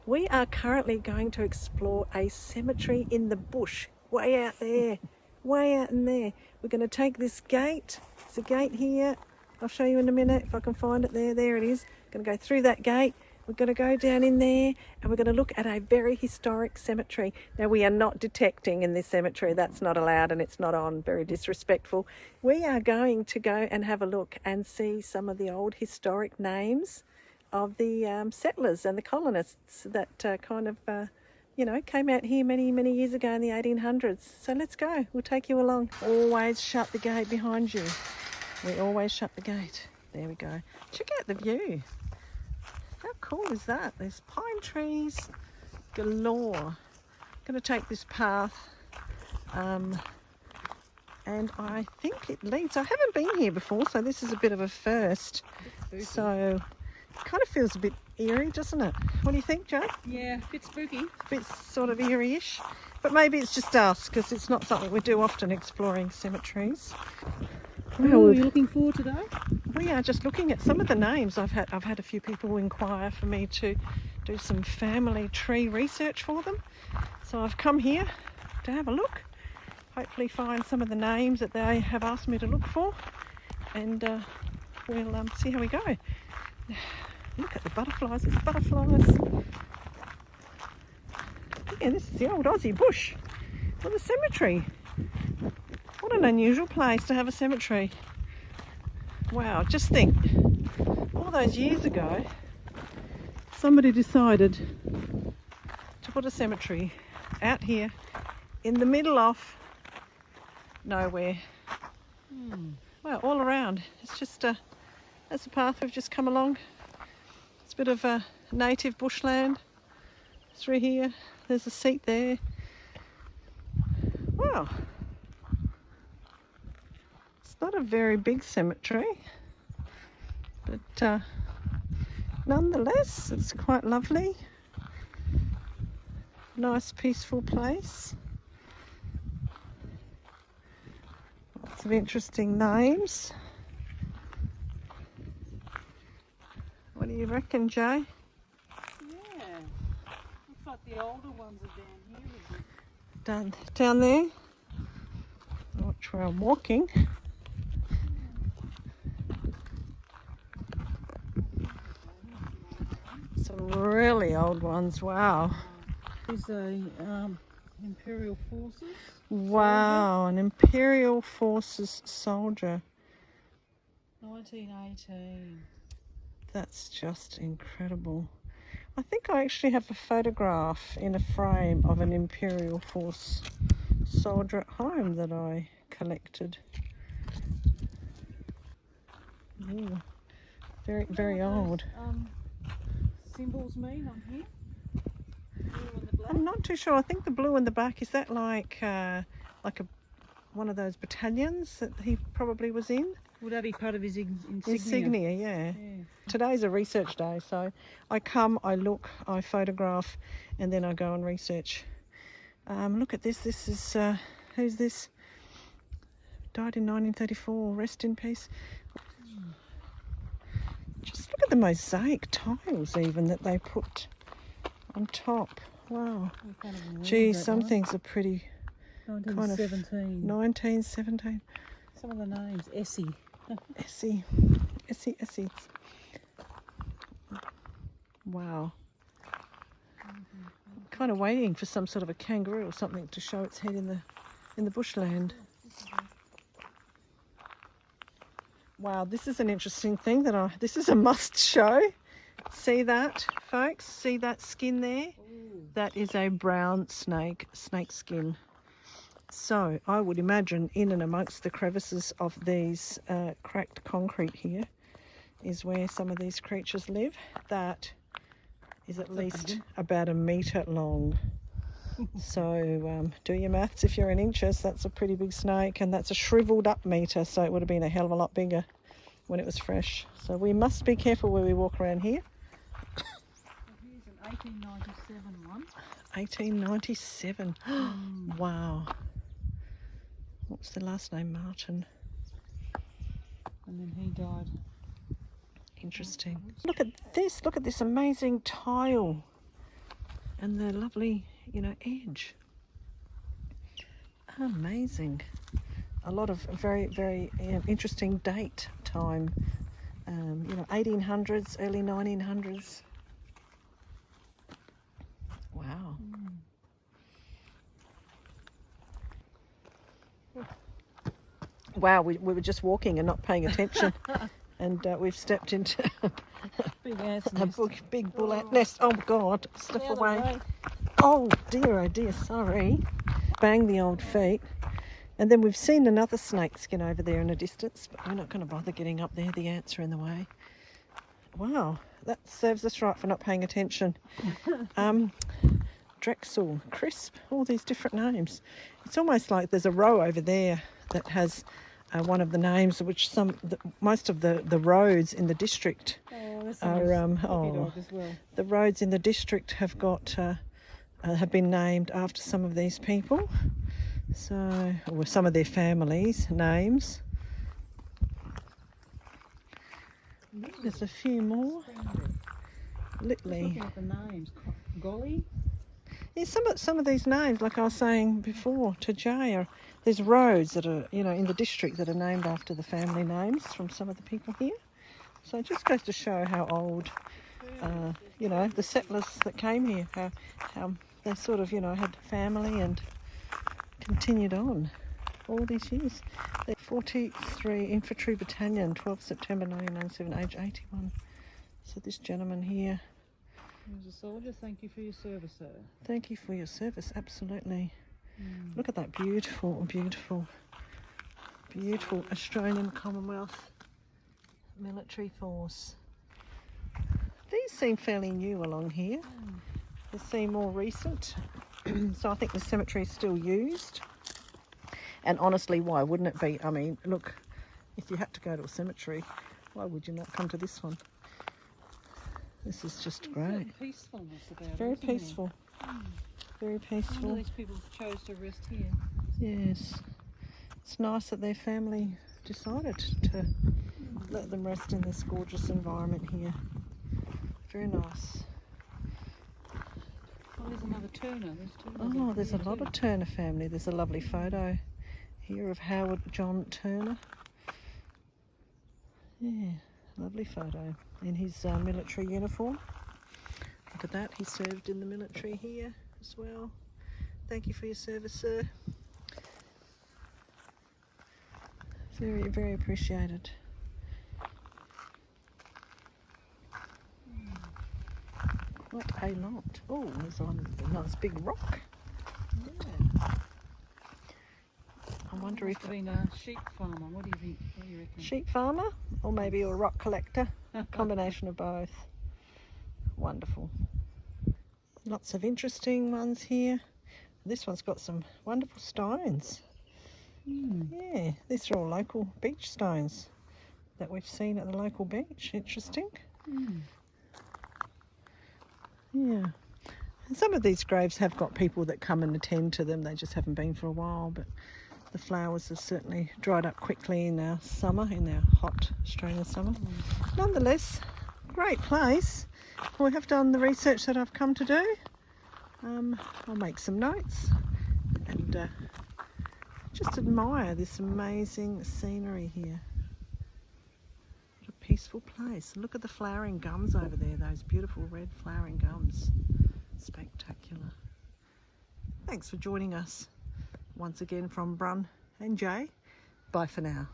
We are currently going to explore a cemetery in the bush, way out there, way out in there. We're going to take this gate. There's a gate here. I'll show you in a minute if I can find it there. There it is. Going to go through that gate. We're going to go down in there and we're going to look at a very historic cemetery. Now, we are not detecting in this cemetery. That's not allowed and it's not on. Very disrespectful. We are going to go and have a look and see some of the old historic names of the settlers and the colonists that came out here many, many years ago in the 1800s. So let's go. We'll take you along. Always shut the gate behind you. We always shut the gate. There we go. Check out the view. How cool is that? There's pine trees galore. I'm going to take this path and I think it leads. I haven't been here before, so this is a bit of a first. So it kind of feels a bit eerie, doesn't it? What do you think, Jo? Yeah, a bit spooky. A bit sort of eerie-ish. But maybe it's just us, because it's not something we do often, exploring cemeteries. What are you looking for today? We are just looking at some of the names. I've had a few people inquire for me to do some family tree research for them. So I've come here to have a look. Hopefully find some of the names that they have asked me to look for. And we'll see how we go. Look at the butterflies. There's butterflies. Yeah, this is the old Aussie bush with a cemetery. What an unusual place to have a cemetery. Wow, just think, all those years ago, somebody decided to put a cemetery out here in the middle of nowhere. Well, all around. It's just that's the path we've just come along. It's a bit of a native bushland through here. There's a seat there. Wow. It's not a very big cemetery, but nonetheless, it's quite lovely. Nice, peaceful place. Lots of interesting names. What do you reckon, Jay? Yeah, looks like the older ones are down here. Down there? Watch where I'm walking. Some really old ones, wow. There's a Imperial Forces. Wow, an Imperial Forces soldier. 1918. That's just incredible. I think I actually have a photograph in a frame of an Imperial Force soldier at home that I collected. Ooh, very, very old. Symbols mean on here? Blue and the black. I'm not too sure. I think the blue and the black, is that like one of those battalions that he probably was in? Would that be part of his insignia? Insignia, yeah. Today's a research day, so I come, I look, I photograph, and then I go and research. Look at this. This is, who's this? Died in 1934. Rest in peace. Just look at the mosaic tiles even that they put on top. Wow. Geez, some things are pretty 1917. kind of 1917. Some of the names. Essie. Essie. Wow. I'm kind of waiting for some sort of a kangaroo or something to show its head in the bushland. Wow, this is an interesting thing this is a must show. See that, folks? See that skin there? Ooh. That is a brown snake skin. So I would imagine in and amongst the crevices of these cracked concrete here is where some of these creatures live. That is at least about 1 metre long. So do your maths if you're in inches. That's a pretty big snake, and that's a shriveled up metre, so it would have been a hell of a lot bigger when it was fresh. So we must be careful where we walk around here. Here's an 1897 one. 1897. Wow. What's the last name? Martin. And then he died. Interesting. Look at this amazing tile. and the lovely, edge. Amazing. A lot of very, very interesting date time. 1800s, early 1900s. Wow. Wow, we were just walking and not paying attention. And we've stepped into Big ants a nest. big bull ant nest. Oh God, step The other away. way. Oh dear, sorry. Bang the old feet. And then we've seen another snake skin over there in the distance, but we're not going to bother getting up there. The ants are in the way. Wow, that serves us right for not paying attention. Drexel, Crisp, all these different names. It's almost like there's a row over there that has one of the names, which most of the roads in the district Oh, that's are. dog as well. The roads in the district have got have been named after some of these people. So, or some of their families' names. There's a few more. Just Literally. looking at the names. Golly. Yeah, some of these names, like I was saying before to Jay, there's roads that are, in the district that are named after the family names from some of the people here. So it just goes to show how old, the settlers that came here, how they sort of, had family and continued on all these years. The 43 Infantry Battalion, 12 September 1997, age 81. So this gentleman here. As a soldier, thank you for your service, sir. Thank you for your service, absolutely. Look at that beautiful Australian Commonwealth military force. These seem fairly new along here. They seem more recent. So I think the cemetery is still used. And honestly, why wouldn't it be? I mean, look, if you had to go to a cemetery, why would you not come to this one? This is just great. Peacefulness about Very it, isn't peaceful. Very there? peaceful. None of these people chose to rest here. Yes. It's nice that their family decided to let them rest in this gorgeous environment here. Very nice. Oh, there's another Turner. Oh, there's a lot of Turner family. There's a lovely photo here of Howard John Turner. Yeah, lovely photo in his military uniform. Look at that, he served in the military here as well. Thank you for your service, sir. Very, very appreciated. Quite a lot. Oh, there's a nice big rock. Yeah. I wonder if Must have been a sheep farmer. What do you think? What do you reckon? sheep farmer or maybe a rock collector. Combination of both. Wonderful. Lots of interesting ones here. This one's got some wonderful stones. Yeah, these are all local beach stones that we've seen at the local beach. Interesting. Yeah. And some of these graves have got people that come and attend to them. They just haven't been for a while, but the flowers have certainly dried up quickly in our summer, in our hot Australian summer. Nonetheless, great place. We have done the research that I've come to do. I'll make some notes and just admire this amazing scenery here. What a peaceful place. Look at the flowering gums over there, those beautiful red flowering gums. Spectacular. Thanks for joining us once again from Brun and Jay. Bye for now.